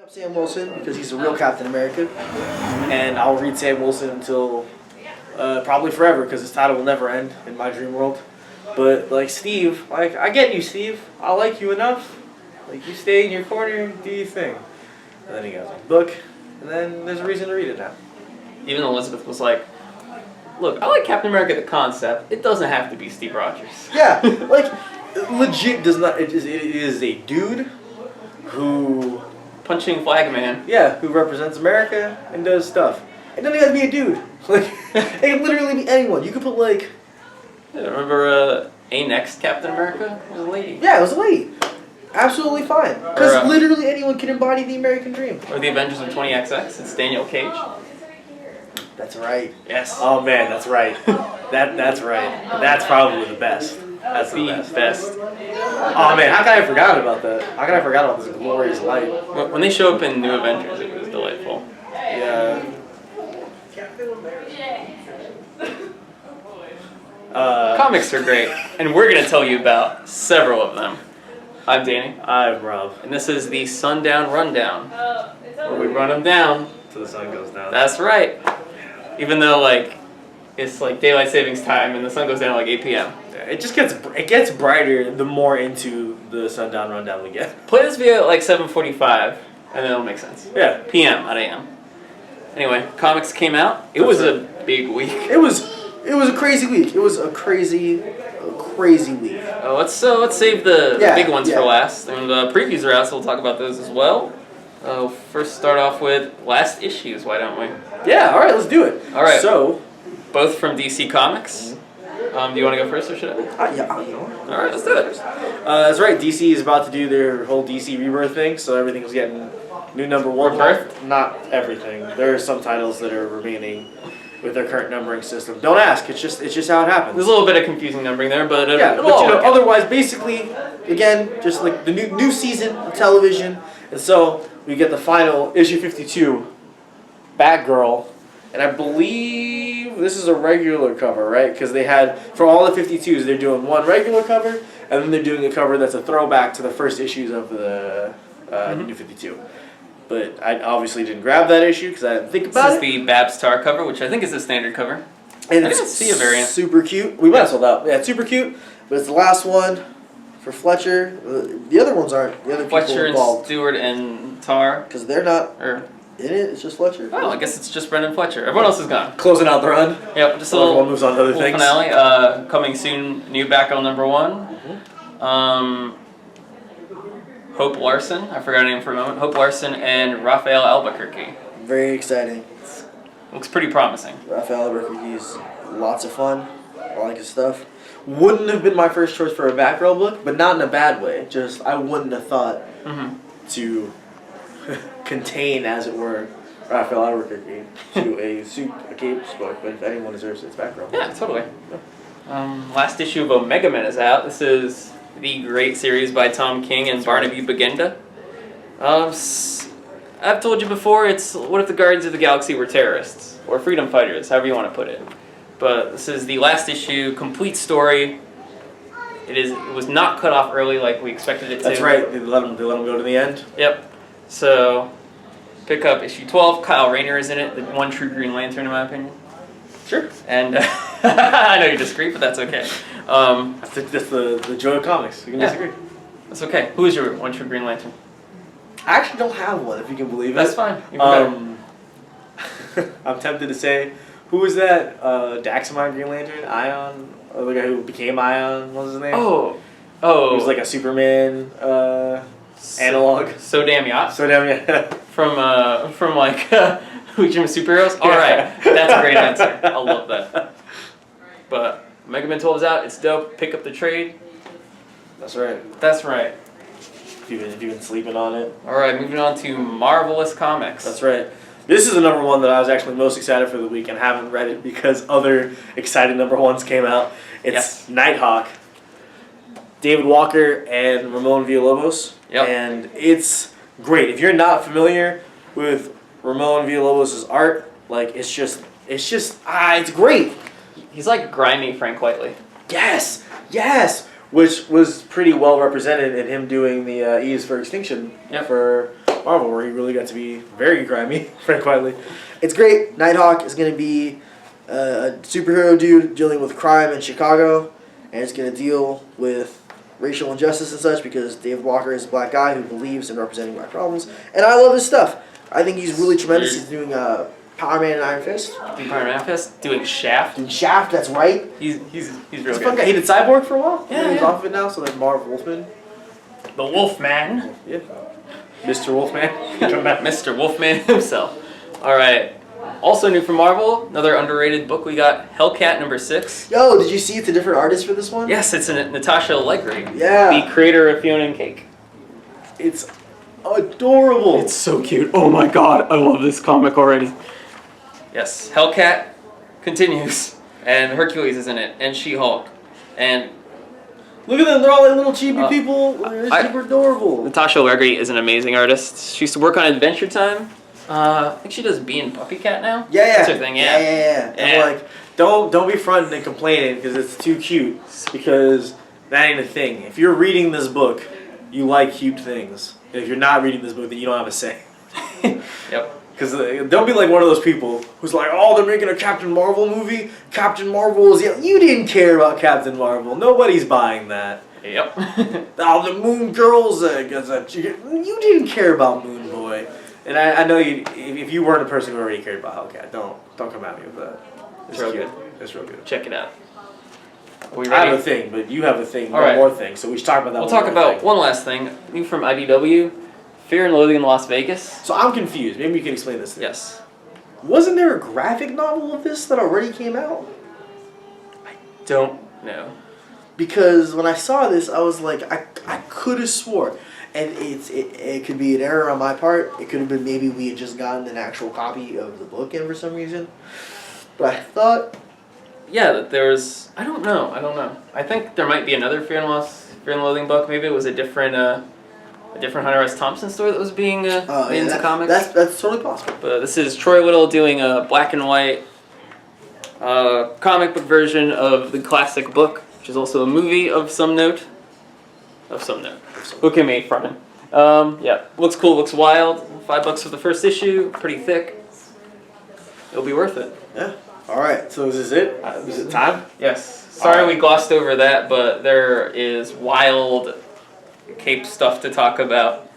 Up Sam Wilson because he's a real Captain America, and I'll read Sam Wilson until probably forever because his title will never end in my dream world. But like Steve, like I get you, Steve. I like you enough. Like you stay in your corner, do your thing. And then he goes a book, and then there's a reason to read it now. Even Elizabeth was like, "Look, I like Captain America the concept. It doesn't have to be Steve Rogers." Yeah, like legit does not. It is a dude who. Punching Flag Man. Yeah, who represents America and does stuff. It doesn't have to be a dude. Like, it can literally be anyone. You could put like... Yeah, remember A Next Captain America? It was a lady. Yeah, it was a lady. Absolutely fine. Because literally anyone can embody the American dream. Or the Avengers of 20XX. It's Daniel Cage. That's right. Yes. Oh man, that's right. That's right. That's probably the best. That's the best. Oh man, how could I have forgotten about that? How could I have forgotten about this glorious light? When they show up in New Avengers, it was delightful. Yeah. Comics are great, and we're going to tell you about several of them. I'm Danny. I'm Rob. And this is the Sundown Rundown, where we run them down till the sun goes down. That's right. Even though like it's like daylight savings time and the sun goes down at like 8 p.m. It just gets brighter the more into the Sundown Rundown we get. Play this video at like 7:45, and then it'll make sense. Yeah. PM, not AM. Anyway, comics came out. It was a big week. It was a crazy week. It was a crazy week. Let's save the big ones for last. And previews are out, so we'll talk about those as well. First start off with last issues, why don't we? Yeah, all right, let's do it. All right. So, both from DC Comics. Do you want to go first or should I? Yeah, All right, let's do it. That's right. DC is about to do their whole DC Rebirth thing, so everything is getting new number one. Rebirth? Not everything. There are some titles that are remaining with their current numbering system. Don't ask. It's just how it happens. There's a little bit of confusing numbering there, but yeah. But otherwise, basically, again, just like the new season of television, and so we get the final issue 52, Batgirl. And I believe this is a regular cover, right? Because they had, for all the 52s, they're doing one regular cover, and then they're doing a cover that's a throwback to the first issues of the New 52. But I obviously didn't grab that issue because I didn't think about it. This is the Babs Tar cover, which I think is a standard cover. And I didn't see a variant. Super cute. We might have sold out. Yeah, it's super cute, but it's the last one for Fletcher. The other ones aren't. The other Fletcher people involved. and Stewart and Tar. Because they're not... Or in it, it's just Fletcher. Oh, I guess it's just Brendan Fletcher. Everyone else is gone. Closing out the run. Yep, just a little moves on to other things. Finale. Coming soon, new Batgirl #1. Hope Larson. I forgot her name for a moment. Hope Larson and Raphael Albuquerque. Very exciting. Looks pretty promising. Raphael Albuquerque's lots of fun. I like his stuff. Wouldn't have been my first choice for a Batgirl book, but not in a bad way. Just I wouldn't have thought to contain, as it were, Raphael Albuquerque to a Capes book, but if anyone deserves it, it's Batgirl. Yeah, totally. Last issue of Omega Men is out. This is the great series by Tom King and Barnaby Bagenda. I've told you before, it's what if the Guardians of the Galaxy were terrorists, or freedom fighters, however you want to put it. But this is the last issue, complete story. It was not cut off early like we expected it to. That's right. They let them go to the end. Yep. So, pick up issue 12. Kyle Rayner is in it, the one true Green Lantern in my opinion. Sure. And I know you disagree, but that's okay. That's the joy of comics. We can disagree. That's okay. Who is your one true Green Lantern? I actually don't have one, if you can believe it. That's fine. Even I'm tempted to say, who was that Daxamine Green Lantern? Ion? Or the guy who became Ion? What was his name? Oh. He was like a Superman analog. So Damn Yacht. So Damn Yacht. From like Legion of Superheroes. All right, that's a great answer. I love that. But Mega Man 12 is out. It's dope. Pick up the trade. That's right. That's right. If you've been sleeping on it. All right, moving on to Marvelous Comics. That's right. This is the #1 that I was actually most excited for the week and haven't read it because other exciting #1s came out. It's Nighthawk, David Walker, and Ramon Villalobos. Yep. And it's great. If you're not familiar with Ramon Villalobos' art, like it's great. He's like grimy Frank Whiteley. Yes. Which was pretty well represented in him doing the E's for Extinction for Marvel, where he really got to be very grimy, frank quietly. It's great. Nighthawk is going to be a superhero dude dealing with crime in Chicago, and it's going to deal with racial injustice and such because Dave Walker is a black guy who believes in representing black problems, and I love his stuff. I think he's really tremendous. He's doing Power Man and Iron Fist. Doing Power Man Fist, doing Shaft. Doing Shaft, that's right. He's real He's good. a fun guy. He did Cyborg for a while. Yeah, He's yeah. off of it now, so like Marv Wolfman. The Wolfman. Yeah. Mr. Wolfman. Mr. Wolfman himself. All right. Also new from Marvel, another underrated book we got, Hellcat #6. Yo, did you see it's a different artist for this one? Yes, it's Natasha Allegri. Yeah. The creator of Fiona and Cake. It's adorable. It's so cute. Oh my god, I love this comic already. Yes, Hellcat continues, and Hercules is in it, and She-Hulk, and Look at them, they're all like little chibi people. They're super adorable. Natasha Allegri is an amazing artist. She used to work on Adventure Time. I think she does Bee and Puppy Cat now. Yeah, yeah. That's her thing, yeah. And Yeah. like, don't be fronting and complaining because it's too cute. Because that ain't a thing. If you're reading this book, you like cute things. If you're not reading this book, then you don't have a say. Yep. Because don't be like one of those people who's like, oh, they're making a Captain Marvel movie. Captain Marvel is... Yeah, you didn't care about Captain Marvel. Nobody's buying that. Yep. Oh, the Moon Girls. You didn't care about Moon Boy. And I know you. If you weren't a person who already cared about Hellcat, don't come at me with that. It's real good. It's real good. Check it out. Are we I ready? have a thing, but you have a thing. All One right. more thing. So we should talk about that. We'll talk about one last thing. New from IDW, Fear and Loathing in Las Vegas. So I'm confused. Maybe you can explain this to me. Yes. Wasn't there a graphic novel of this that already came out? Don't know. Because when I saw this, I was like, I could have swore. And it could be an error on my part. It could have been maybe we had just gotten an actual copy of the book in for some reason. But I thought... Yeah, that there was... I don't know. I think there might be another Fear and Loathing book. Maybe it was a different Hunter S. Thompson story that was being made into comics. That's totally possible. But this is Troy Whittle doing a black and white comic book version of the classic book, which is also a movie of some note. Look at me, frontin'. Yeah, looks cool, looks wild. $5 for the first issue, pretty thick. It'll be worth it. Yeah. All right. So is this it? Is it time? Yes. Sorry we glossed over that, but there is wild cape stuff to talk about.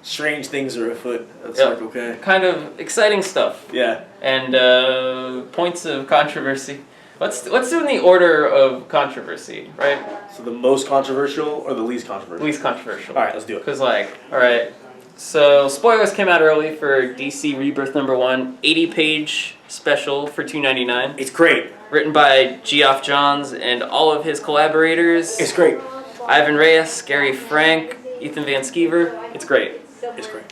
Strange things are afoot. That's Yep. like okay. Kind of exciting stuff. Yeah. And points of controversy. Let's do in the order of controversy, right? So the most controversial or the least controversial? Least controversial. All right, let's do it. Because alright. So spoilers came out early for DC Rebirth #1, 80-page special for $2.99. It's great. Written by Geoff Johns and all of his collaborators. It's great. Ivan Reyes, Gary Frank, Ethan Van Sciver. It's great. It's great.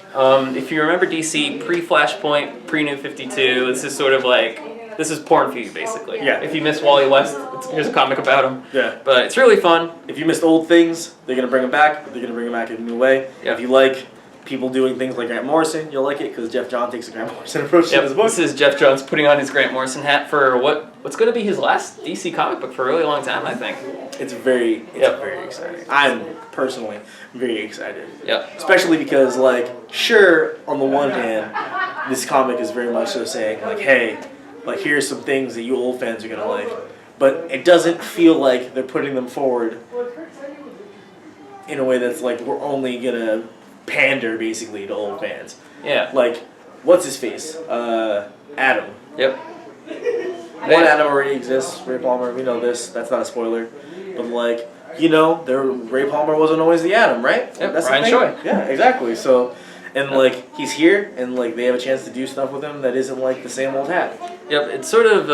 If you remember DC pre-Flashpoint, pre-New 52, this is sort of like... This is porn for you, basically. Yeah. If you miss Wally West, here's a comic about him. Yeah. But it's really fun. If you missed old things, they're going to bring them back. They're going to bring them back in a new way. Yeah. If you like people doing things like Grant Morrison, you'll like it because Jeff Johns takes a Grant Morrison approach to his book. This is Geoff Johns putting on his Grant Morrison hat for what's going to be his last DC comic book for a really long time, I think. It's very exciting. I'm personally very excited. Yep. Especially because, like, sure, on the one hand, this comic is very much so saying, like, hey, like, here's some things that you old fans are going to like. But it doesn't feel like they're putting them forward in a way that's like, we're only going to pander, basically, to old fans. Yeah. Like, what's his face? Adam. Yep. One Adam already exists, Ray Palmer, we know this, that's not a spoiler. But like, you know, Ray Palmer wasn't always the Adam, right? Yep, That's the Ryan thing. Choi. Yeah, exactly. So, and like, he's here, and like, they have a chance to do stuff with him that isn't like the same old hat. Yep, it's sort of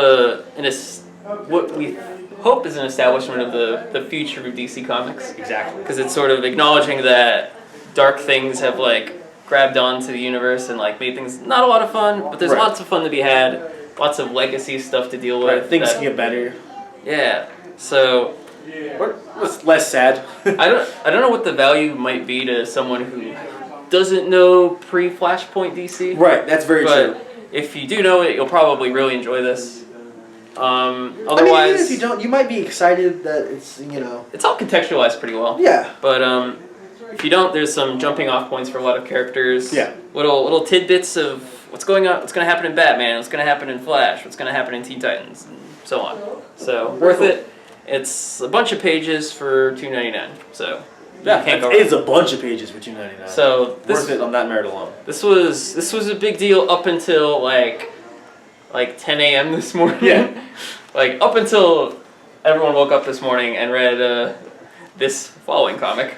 what we hope is an establishment of the future of DC Comics. Exactly. Because it's sort of acknowledging that dark things have like grabbed onto the universe and like made things not a lot of fun, but there's lots of fun to be had, lots of legacy stuff to deal with. Things can get better. Yeah. So It's less sad. I don't know what the value might be to someone who doesn't know pre-Flashpoint DC. Right, that's very true. But if you do know it, you'll probably really enjoy this. Otherwise, Otherwise, I mean, even if you don't, you might be excited that it's, you know. it's all contextualized pretty well. Yeah. But If you don't, there's some jumping off points for a lot of characters. Yeah. Little tidbits of what's going on, what's going to happen in Batman, what's going to happen in Flash, what's going to happen in Teen Titans, and so on. So worth it. It's a bunch of pages for $2.99. So Yeah, you can't go it's wrong. a bunch of pages for $2.99. So worth it on that merit alone. This was a big deal up until like 10 a.m. this morning. Yeah. Like up until everyone woke up this morning and read this following comic.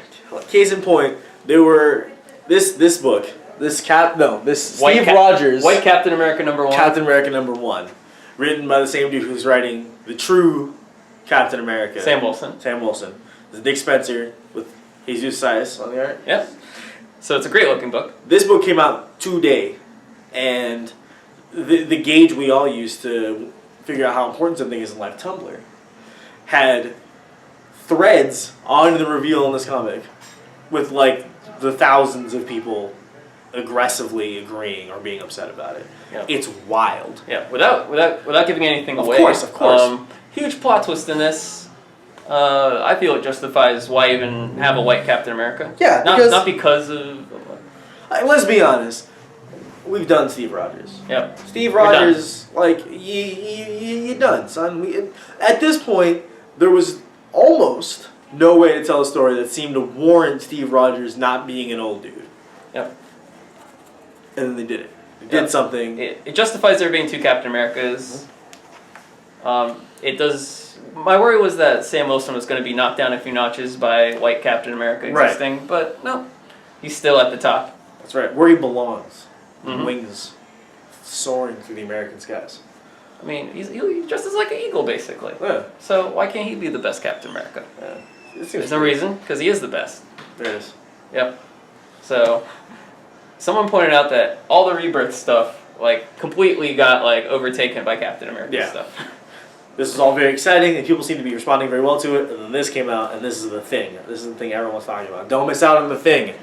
Case in point, there were this book, this White Steve Rogers, White Captain America #1. Captain America #1, written by the same dude who's writing the true Captain America. Sam Wilson. This is Dick Spencer with Jesus Sias on the art. Yep. So it's a great looking book. This book came out today, and the gauge we all use to figure out how important something is in life, Tumblr, had threads on the reveal in this comic with like the thousands of people aggressively agreeing or being upset about it. Yep. It's wild. Yeah. Without giving anything away. Of course. Huge plot twist in this. I feel it justifies why even have a white Captain America. Yeah, not because of. Let's be honest. We've done Steve Rogers. Yep. Steve Rogers, like, you done, son. At this point, there was almost no way to tell a story that seemed to warrant Steve Rogers not being an old dude. Yep. And then they did it. They did something. It justifies there being two Captain Americas. It does. My worry was that Sam Wilson was going to be knocked down a few notches by white Captain America existing, but no, he's still at the top. That's right. Where he belongs. Mm-hmm. Wings soaring through the American skies. I mean, he dresses like an eagle, basically. Yeah. So why can't he be the best Captain America? There's no pretty- reason, because he is the best. There it is. Yep. So, someone pointed out that all the Rebirth stuff, like, completely got, like, overtaken by Captain America stuff. This is all very exciting, and people seem to be responding very well to it, and then this came out, and this is the thing. This is the thing everyone's talking about. Don't miss out on the thing.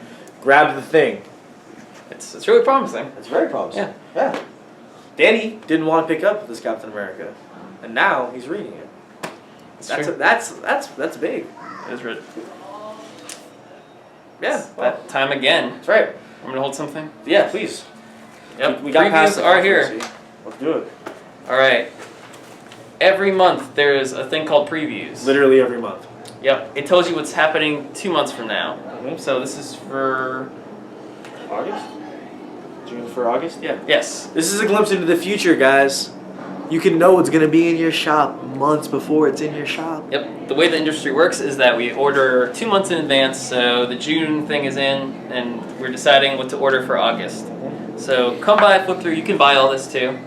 Grab the thing. It's really promising. It's very promising. Yeah. Danny didn't want to pick up this Captain America, and now he's reading it. That's big. It is really. Yeah. That time again. That's right. I'm gonna hold something. Yeah, please. Yep. We got past Previews the are here. controversy. Let's do it. All right. Every month there is a thing called previews. Literally every month. Yep. It tells you what's happening 2 months from now. Mm-hmm. So this is for August? June for August? Yeah. yes. This is a glimpse into the future, guys. You can know what's going to be in your shop months before it's in your shop. Yep. The way the industry works is that we order 2 months in advance. So the June thing is in, and we're deciding what to order for August. So come by, flip through. You can buy all this too,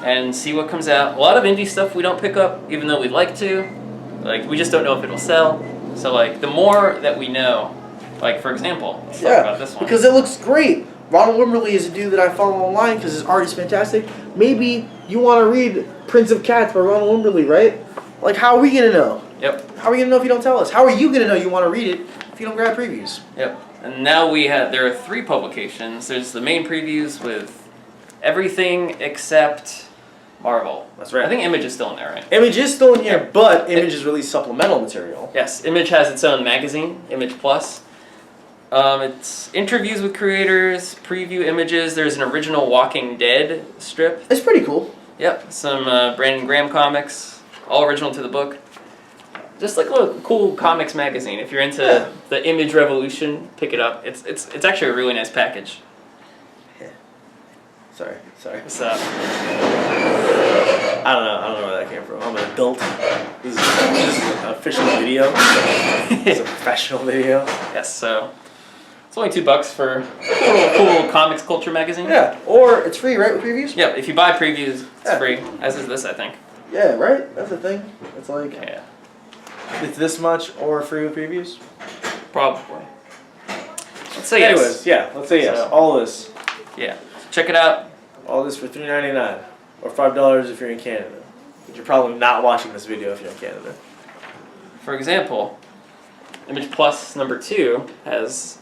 and see what comes out. A lot of indie stuff we don't pick up, even though we'd like to. Like, we just don't know if it'll sell. So, like, the more that we know, like, for example, let's talk about this one. Because it looks great. Ronald Wimberly is a dude that I follow online because his art is fantastic. Maybe you want to read Prince of Cats by Ronald Wimberly, right? Like, how are we going to know? Yep. How are we going to know if you don't tell us? How are you going to know you want to read it if you don't grab previews? Yep. And now there are 3 publications. There's the main previews with everything except Marvel. That's right. I think Image is still in there, right? Image is still in here, but Image is released supplemental material. Yes, Image has its own magazine, Image Plus. It's interviews with creators, preview images. There's an original Walking Dead strip. It's pretty cool. Yep, some Brandon Graham comics, all original to the book. Just like a cool comics magazine. If you're into the Image revolution, pick it up. It's actually a really nice package. Yeah. Sorry. So, I don't know where that came from. I'm an adult. This is an official video. It's a professional video. yes, so it's only $2 for a cool comics culture magazine. Yeah, or it's free, right, with previews? Yep, if you buy previews, it's free, as is this, I think. Yeah, right? That's the thing. It's like, Yeah, it's this much or free with previews? probably. Let's say Anyways, yes. let's say yes. So- All this. Yeah, check it out. All this for $3.99 or $5 if you're in Canada. But you're probably not watching this video if you're in Canada. For example, Image Plus #2 has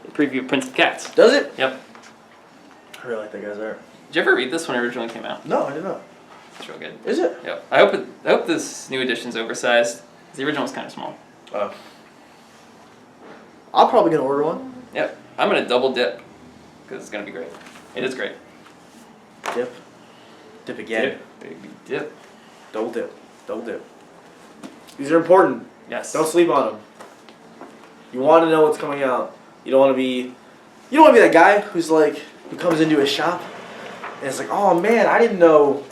a preview of Prince of Cats. Does it? Yep. I really like that guy's art. Did you ever read this when it originally came out? No, I did not. It's real good. Is it? Yep. I hope this new edition's oversized. The original was kind of small. Oh. I'm probably gonna order one. Yep. I'm gonna double dip because it's gonna be great. It is great. Dip. Dip again. Dip, baby, dip. Double dip. Double dip. These are important. Yes. Don't sleep on them. You want to know what's coming out. You don't want to be. You don't want to be that guy who's like who comes into a shop and it's like, oh man, I didn't know.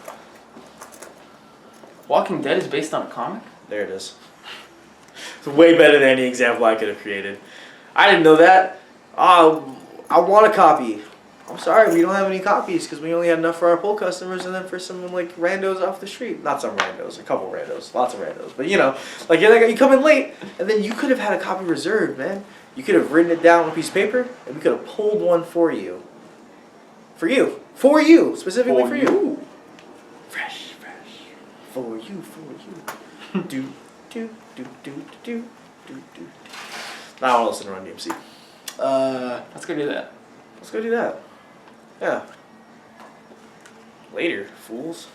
Walking Dead is based on a comic? There it is. It's way better than any example I could have created. I didn't know that. I want a copy. I'm sorry, we don't have any copies because we only had enough for our pull customers and then for some like randos off the street. Not some randos, a couple randos, lots of randos. But you know, like you come in late and then you could have had a copy reserved, man. You could have written it down on a piece of paper and we could have pulled one for you. For you. For you. Specifically for you. Fresh. For you. do, do, do, do, do, do, do, do. Now I want to listen to Run DMC. Let's go do that. Let's go do that. Yeah. Later, fools.